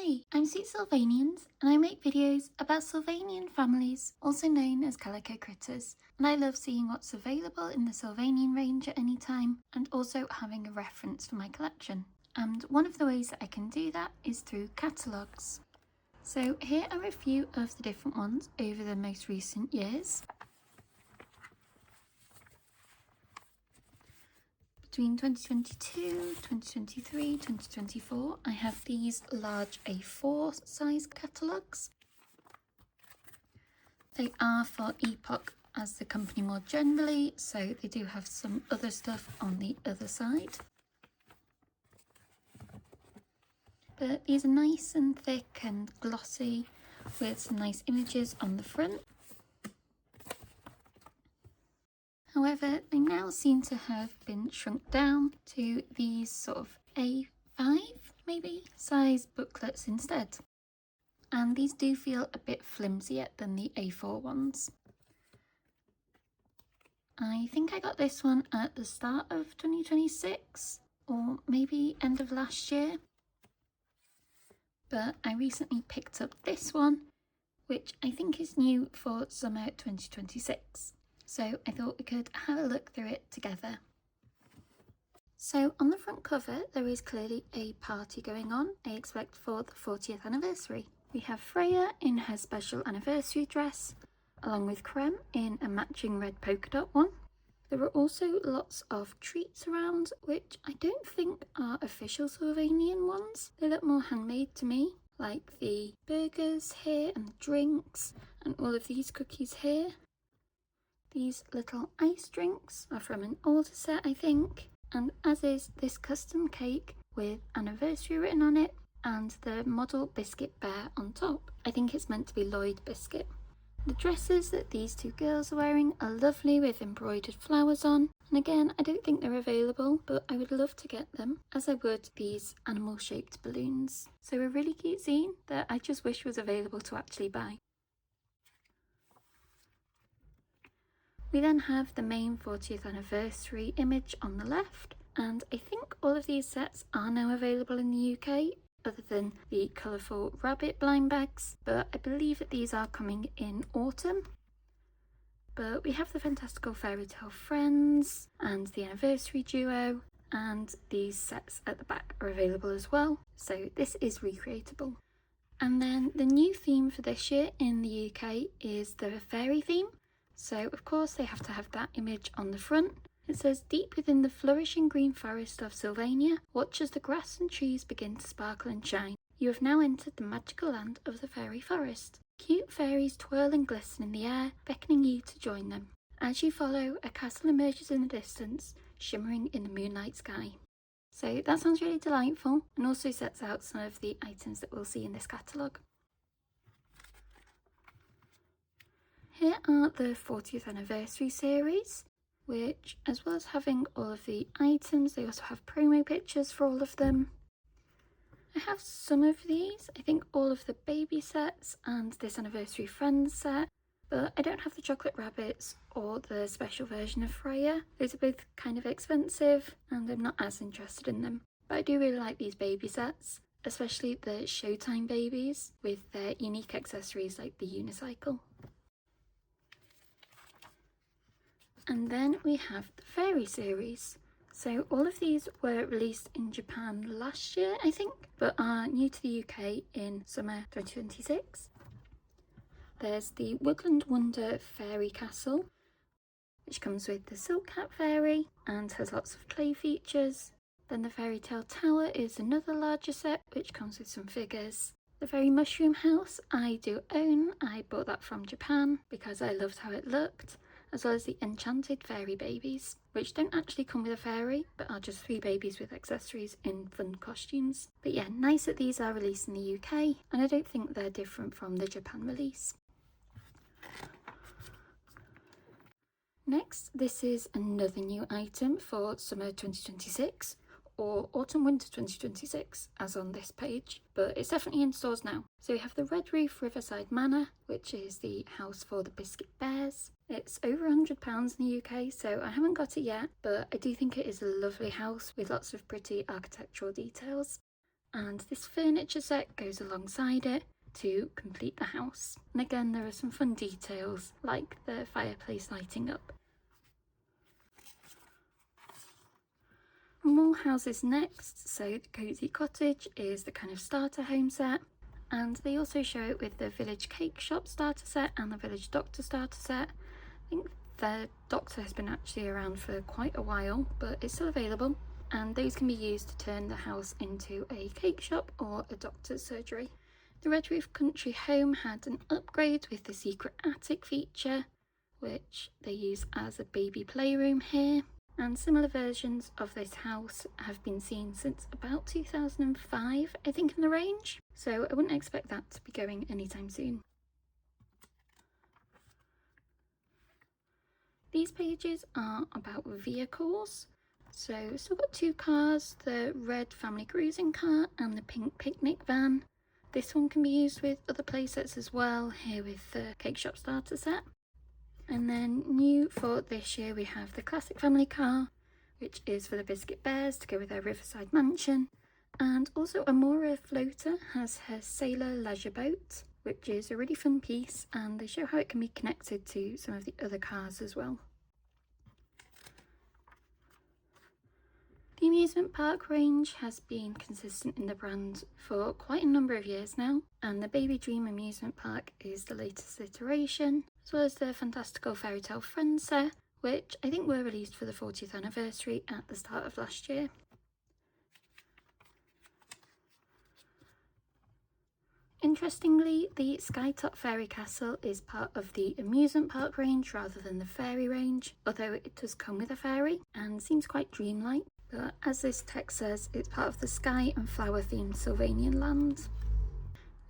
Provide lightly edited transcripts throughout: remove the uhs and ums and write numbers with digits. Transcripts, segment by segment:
Hi, I'm Sweet Sylvanians, and I make videos about Sylvanian families, also known as Calico critters, and I love seeing what's available in the Sylvanian range at any time, and also having a reference for my collection. And one of the ways that I can do that is through catalogues. So here are a few of the different ones over the most recent years. Between 2022, 2023, 2024, I have these large A4 size catalogues. They are for Epoch as the company more generally, so they do have some other stuff on the other side. But these are nice and thick and glossy with some nice images on the front. However, they now seem to have been shrunk down to these sort of A5 maybe size booklets instead. And these do feel a bit flimsier than the A4 ones. I think I got this one at the start of 2026 or maybe end of last year. But I recently picked up this one, which I think is new for summer 2026. So I thought we could have a look through it together. So on the front cover, there is clearly a party going on, I expect for the 40th anniversary. We have Freya in her special anniversary dress, along with Krem in a matching red polka dot one. There are also lots of treats around, which I don't think are official Sylvanian ones. They look more handmade to me, like the burgers here and the drinks, and all of these cookies here. These little ice drinks are from an older set, I think, and as is this custom cake with anniversary written on it and the model biscuit bear on top. I think it's meant to be Lloyd biscuit. The dresses that these two girls are wearing are lovely with embroidered flowers on, and again, I don't think they're available, but I would love to get them, as I would these animal-shaped balloons. So a really cute zine that I just wish was available to actually buy. We then have the main 40th anniversary image on the left, and I think all of these sets are now available in the UK, other than the colourful rabbit blind bags, but I believe that these are coming in autumn. But we have the fantastical fairy tale friends and the anniversary duo, and these sets at the back are available as well, so this is recreatable. And then the new theme for this year in the UK is the fairy theme. So of course they have to have that image on the front. It says, deep within the flourishing green forest of Sylvania, watch as the grass and trees begin to sparkle and shine. You have now entered the magical land of the fairy forest. Cute fairies twirl and glisten in the air, beckoning you to join them. As you follow, a castle emerges in the distance, shimmering in the moonlight sky. So that sounds really delightful, and also sets out some of the items that we'll see in this catalogue. Here are the 40th anniversary series, which, as well as having all of the items, they also have promo pictures for all of them. I have some of these, I think all of the baby sets and this anniversary friends set, but I don't have the chocolate rabbits or the special version of Freya. Those are both kind of expensive and I'm not as interested in them. But I do really like these baby sets, especially the Showtime babies with their unique accessories like the unicycle. And then we have the fairy series. So all of these were released in Japan last year, I think, but are new to the UK in summer 2026. There's the Woodland Wonder Fairy Castle, which comes with the Silk Hat Fairy and has lots of clay features. Then the Fairy Tale Tower is another larger set, which comes with some figures. The Fairy Mushroom House I do own. I bought that from Japan because I loved how it looked, as well as the Enchanted Fairy Babies, which don't actually come with a fairy, but are just 3 babies with accessories in fun costumes. But yeah, nice that these are released in the UK, and I don't think they're different from the Japan release. Next, this is another new item for summer 2026, or autumn-winter 2026, as on this page, but it's definitely in stores now. So we have the Red Roof Riverside Manor, which is the house for the biscuit bears. It's over £100 in the UK, so I haven't got it yet, but I do think it is a lovely house with lots of pretty architectural details. and this furniture set goes alongside it to complete the house. And again, there are some fun details like the fireplace lighting up. More houses next. So the Cosy Cottage is the kind of starter home set, and they also show it with the Village Cake Shop starter set and the Village Doctor starter set. I think the Doctor has been actually around for quite a while, but it's still available, and those can be used to turn the house into a cake shop or a doctor's surgery. The Red Roof Country Home had an upgrade with the secret attic feature, which they use as a baby playroom here, and similar versions of this house have been seen since about 2005, I think, in the range, so I wouldn't expect that to be going anytime soon. These pages are about vehicles. So we've still got two cars, the red family cruising car and the pink picnic van. This one can be used with other playsets as well, here with the cake shop starter set. And then new for this year we have the classic family car, which is for the Biscuit Bears to go with their riverside mansion. And also Amora Floater has her sailor leisure boat, which is a really fun piece, and they show how it can be connected to some of the other cars as well. The amusement park range has been consistent in the brand for quite a number of years now, and the Baby Dream amusement park is the latest iteration, as well as the Fantastical Fairy Tale Friends set, which I think were released for the 40th anniversary at the start of last year. Interestingly, the Skytop Fairy Castle is part of the amusement park range rather than the fairy range, although it does come with a fairy and seems quite dreamlike. But as this text says, it's part of the sky and flower themed Sylvanian land.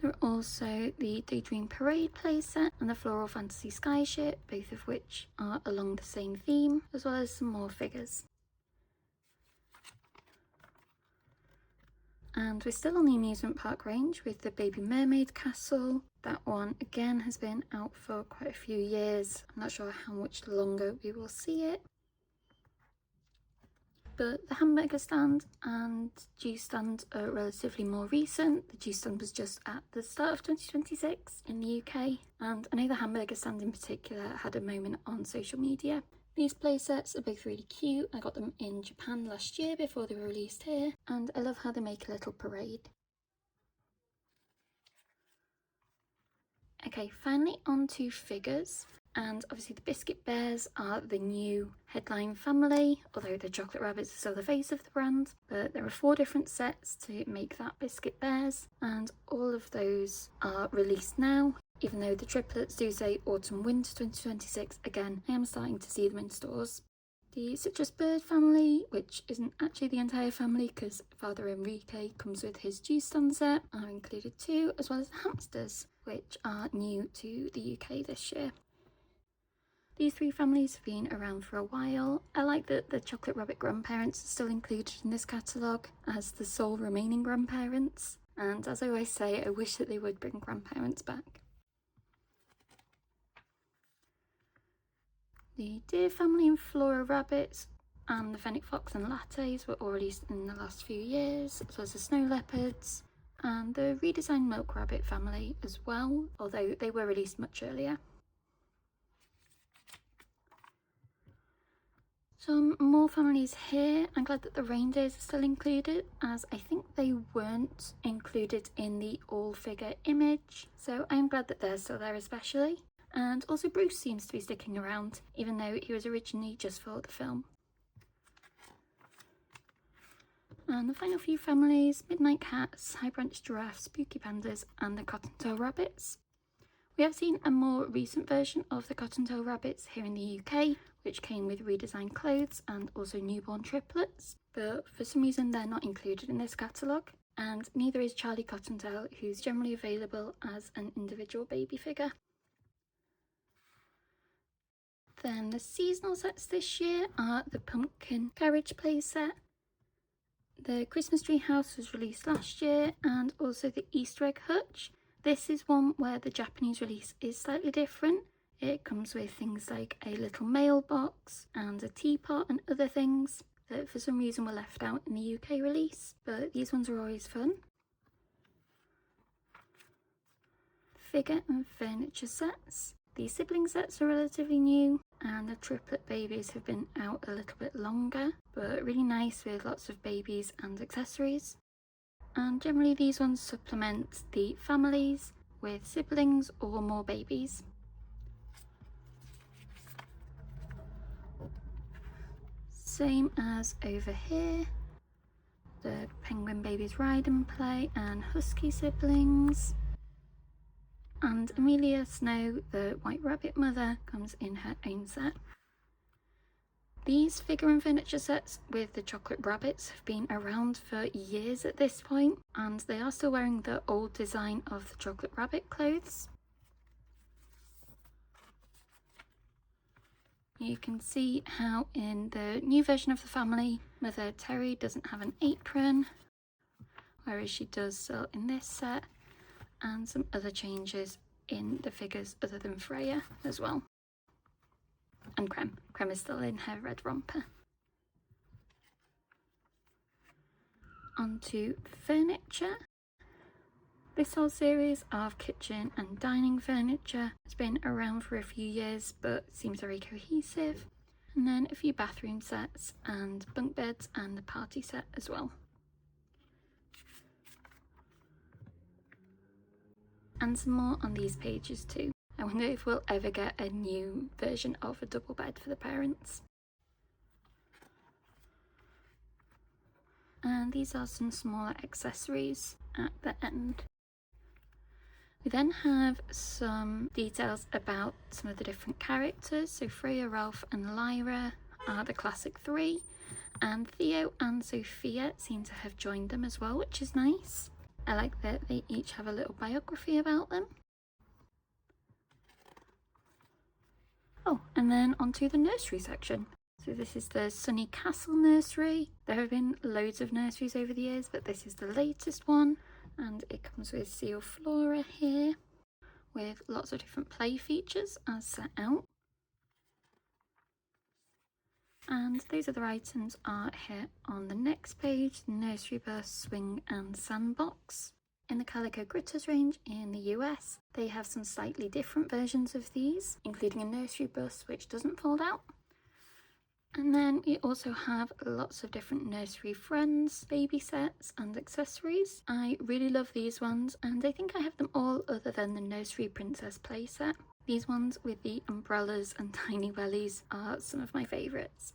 There are also the Daydream Parade playset and the Floral Fantasy Skyship, both of which are along the same theme, as well as some more figures. And we're still on the amusement park range with the Baby Mermaid Castle. That one again has been out for quite a few years. I'm not sure how much longer we will see it. But the hamburger stand and juice stand are relatively more recent. The juice stand was just at the start of 2026 in the UK, and I know the hamburger stand in particular had a moment on social media. These playsets are both really cute. I got them in Japan last year before they were released here, and I love how they make a little parade. Okay, finally on to figures. And obviously the Biscuit Bears are the new headline family, although the Chocolate Rabbits are still the face of the brand. But there are 4 different sets to make that Biscuit Bears, and all of those are released now. Even though the triplets do say autumn-winter 2026, again, I am starting to see them in stores. The Citrus Bird family, which isn't actually the entire family because Father Enrique comes with his juice stand set, are included too, as well as the hamsters, which are new to the UK this year. These 3 families have been around for a while. I like that the Chocolate Rabbit grandparents are still included in this catalogue as the sole remaining grandparents, and as I always say, I wish that they would bring grandparents back. The Deer family and Flora Rabbits and the Fennec Fox and Lattes were all released in the last few years, as well as the Snow Leopards and the redesigned Milk Rabbit family as well, although they were released much earlier. Some more families here. I'm glad that the reindeers are still included, as I think they weren't included in the all-figure image, so I'm glad that they're still there especially. And also Bruce seems to be sticking around, even though he was originally just for the film. And the final few families: Midnight Cats, High Branch Giraffes, Spooky Pandas and the Cottontail Rabbits. We have seen a more recent version of the Cottontail Rabbits here in the UK, which came with redesigned clothes and also newborn triplets, but for some reason they're not included in this catalogue, and neither is Charlie Cottontail, who's generally available as an individual baby figure. Then the seasonal sets this year are the Pumpkin Carriage playset. The Christmas Tree House was released last year, and also the Easter Egg Hutch. This is one where the Japanese release is slightly different. It comes with things like a little mailbox and a teapot and other things that for some reason were left out in the UK release, but these ones are always fun. figure and furniture sets. The sibling sets are relatively new, and the triplet babies have been out a little bit longer, but really nice with lots of babies and accessories. And generally these ones supplement the families with siblings or more babies. Same as over here, the penguin babies ride and play and husky siblings. And Amelia Snow, the white rabbit mother, comes in her own set. These figure and furniture sets with the chocolate rabbits have been around for years at this point, and they are still wearing the old design of the chocolate rabbit clothes. You can see how in the new version of the family, Mother Terry doesn't have an apron, whereas she does so in this set, and some other changes in the figures other than Freya as well. And Creme is still in her red romper. Onto furniture. This whole series of kitchen and dining furniture has been around for a few years but seems very cohesive. And then a few bathroom sets and bunk beds and the party set as well. And some more on these pages too. I wonder if we'll ever get a new version of a double bed for the parents. And these are some smaller accessories at the end. We then have some details about some of the different characters. So Freya, Ralph and Lyra are the classic three, and Theo and Sophia seem to have joined them as well, which is nice. I like that they each have a little biography about them. Oh, and then onto the nursery section. So this is the Sunny Castle nursery. There have been loads of nurseries over the years, but this is the latest one. And it comes with Seal Flora here, with lots of different play features as set out. And those other items are here on the next page: the nursery bus, swing and sandbox. In the Calico Gritters range in the US, they have some slightly different versions of these, including a nursery bus which doesn't fold out. And then we also have lots of different nursery friends, baby sets and accessories. I really love these ones, and I think I have them all other than the nursery princess playset. These ones with the umbrellas and tiny wellies are some of my favourites.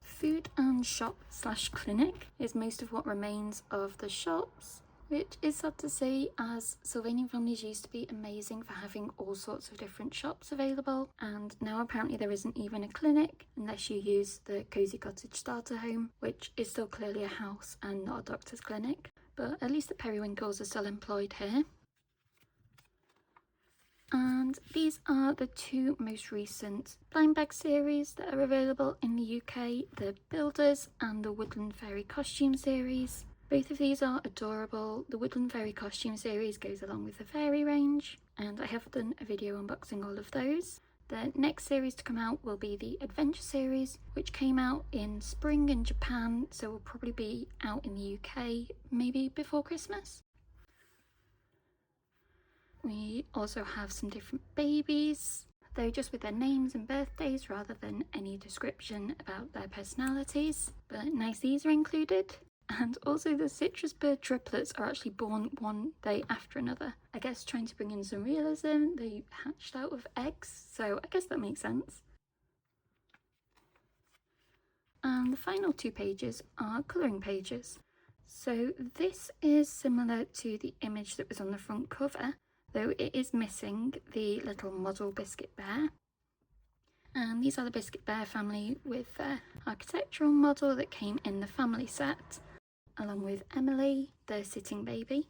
Food and shop / clinic is most of what remains of the shops, which is sad to say, as Sylvanian Families used to be amazing for having all sorts of different shops available, and now apparently there isn't even a clinic unless you use the Cosy Cottage starter home, which is still clearly a house and not a doctor's clinic, but at least the Periwinkles are still employed here. And these are the two most recent blind bag series that are available in the UK, the Builders and the Woodland Fairy costume series. Both of these are adorable. The Woodland Fairy costume series goes along with the fairy range, and I have done a video unboxing all of those. The next series to come out will be the Adventure series, which came out in spring in Japan, so will probably be out in the UK maybe before Christmas. We also have some different babies, though just with their names and birthdays rather than any description about their personalities, but nice these are included. And also the citrus bird triplets are actually born one day after another. I guess trying to bring in some realism, they hatched out of eggs, so I guess that makes sense. And the final two pages are colouring pages. So this is similar to the image that was on the front cover, though it is missing the little model biscuit bear. And these are the biscuit bear family with their architectural model that came in the family set, along with Emily, the sitting baby.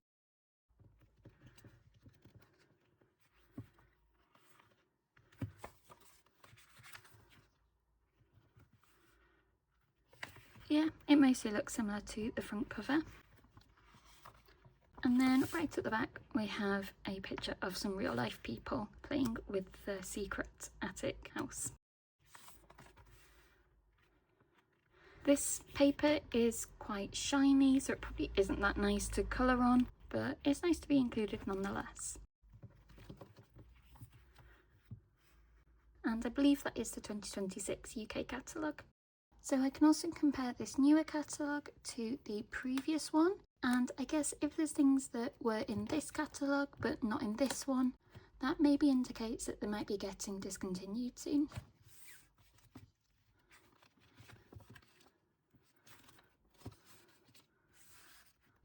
Yeah, it mostly looks similar to the front cover. And then right at the back we have a picture of some real life people playing with the secret attic house. This paper is quite shiny, so it probably isn't that nice to colour on, but it's nice to be included nonetheless. And I believe that is the 2026 UK catalogue. So I can also compare this newer catalogue to the previous one, and I guess if there's things that were in this catalogue but not in this one, that maybe indicates that they might be getting discontinued soon.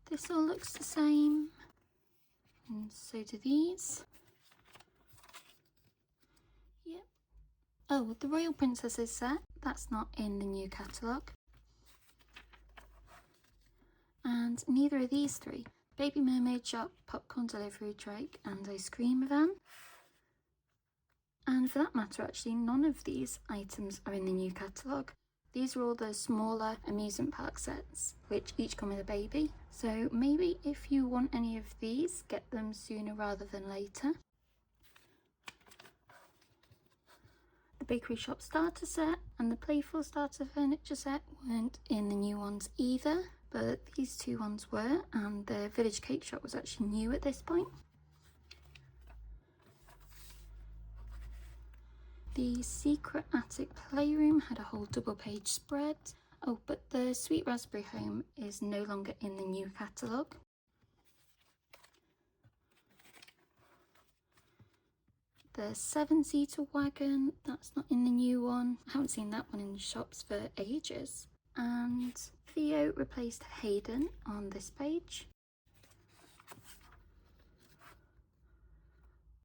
This all looks the same, and so do these. Yep. Oh, the Royal Princesses set, that's not in the new catalogue. And neither are these three. Baby Mermaid Shop, Popcorn Delivery Truck and Ice Cream Van. And for that matter, actually, none of these items are in the new catalogue. These are all the smaller amusement park sets, which each come with a baby. So maybe if you want any of these, get them sooner rather than later. The Bakery Shop starter set and the Playful starter furniture set weren't in the new ones either, but these two ones were, and the Village Cake Shop was actually new at this point. The Secret Attic Playroom had a whole double page spread. Oh, but the Sweet Raspberry Home is no longer in the new catalogue. The 7-seater wagon, that's not in the new one. I haven't seen that one in the shops for ages. And Theo replaced Hayden on this page.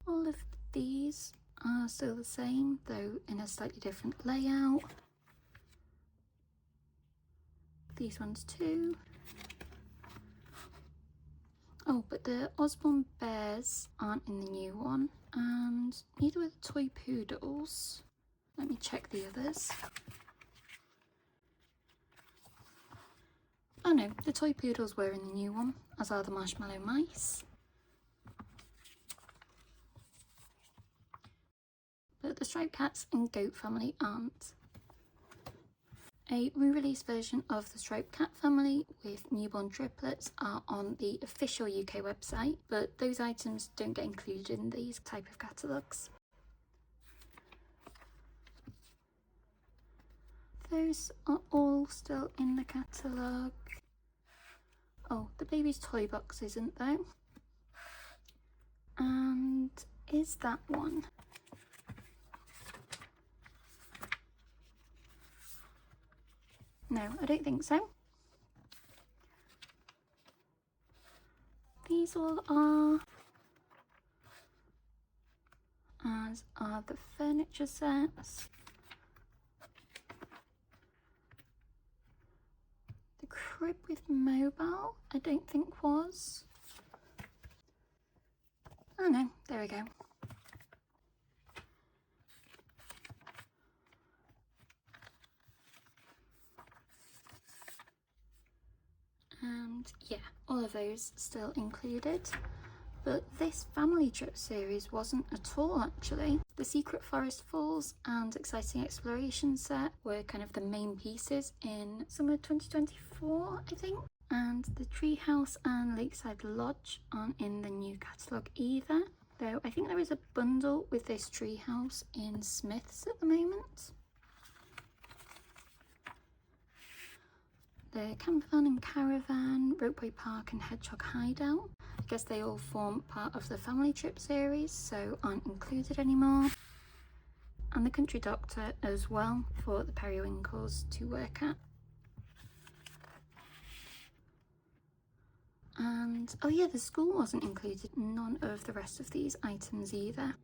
All of these are still the same, though in a slightly different layout. These ones too. Oh, but the Osborne Bears aren't in the new one, and neither were the Toy Poodles. Let me check the others. Oh no, the Toy Poodles were in the new one, as are the Marshmallow Mice. But the Striped Cats and Goat Family aren't. A re-release version of the Striped Cat Family with newborn triplets are on the official UK website, but those items don't get included in these type of catalogues. Those are all still in the catalogue. Oh, the baby's toy box isn't though. And is that one? No, I don't think so. These all are, as are the furniture sets. The crib with mobile, I don't think was. Oh no, there we go. And yeah, all of those still included. But this family trip series wasn't at all actually. The Secret Forest Falls and Exciting Exploration set were kind of the main pieces in summer 2024, I think. And the Treehouse and Lakeside Lodge aren't in the new catalogue either. Though I think there is a bundle with this treehouse in Smith's at the moment. The Campervan and Caravan, Ropeway Park and Hedgehog Hideout. I guess they all form part of the family trip series, so aren't included anymore. And the Country Doctor as well for the periwinkles to work at. And oh yeah, the school wasn't included, none of the rest of these items either.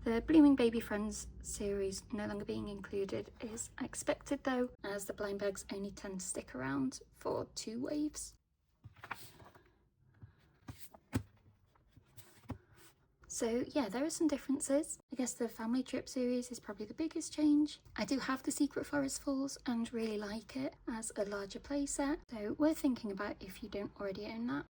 The Blooming Baby Friends series no longer being included is expected though, as the Blindbergs only tend to stick around for 2 waves. So yeah, there are some differences. I guess the family trip series is probably the biggest change. I do have the Secret Forest Falls and really like it as a larger playset, so worth thinking about if you don't already own that.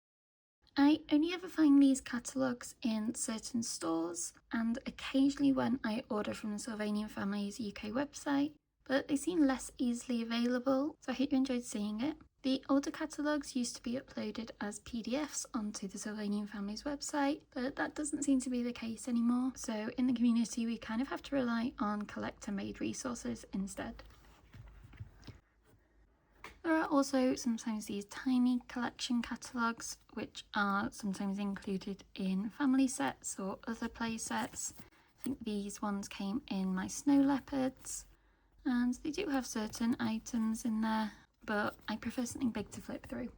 I only ever find these catalogues in certain stores and occasionally when I order from the Sylvanian Families UK website, but they seem less easily available, so I hope you enjoyed seeing it. The older catalogues used to be uploaded as PDFs onto the Sylvanian Families website, but that doesn't seem to be the case anymore. So in the community, we kind of have to rely on collector-made resources instead. There are also sometimes these tiny collection catalogues, which are sometimes included in family sets or other play sets. I think these ones came in my snow leopards, and they do have certain items in there, but I prefer something big to flip through.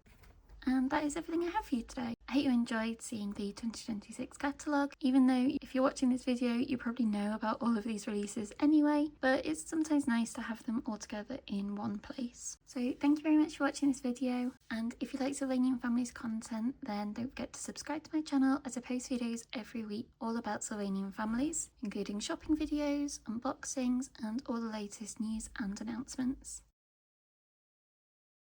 And that is everything I have for you today. I hope you enjoyed seeing the 2026 catalogue, even though if you're watching this video you probably know about all of these releases anyway, but it's sometimes nice to have them all together in one place. So thank you very much for watching this video, and if you like Sylvanian Families content, then don't forget to subscribe to my channel as I post videos every week all about Sylvanian families, including shopping videos, unboxings and all the latest news and announcements.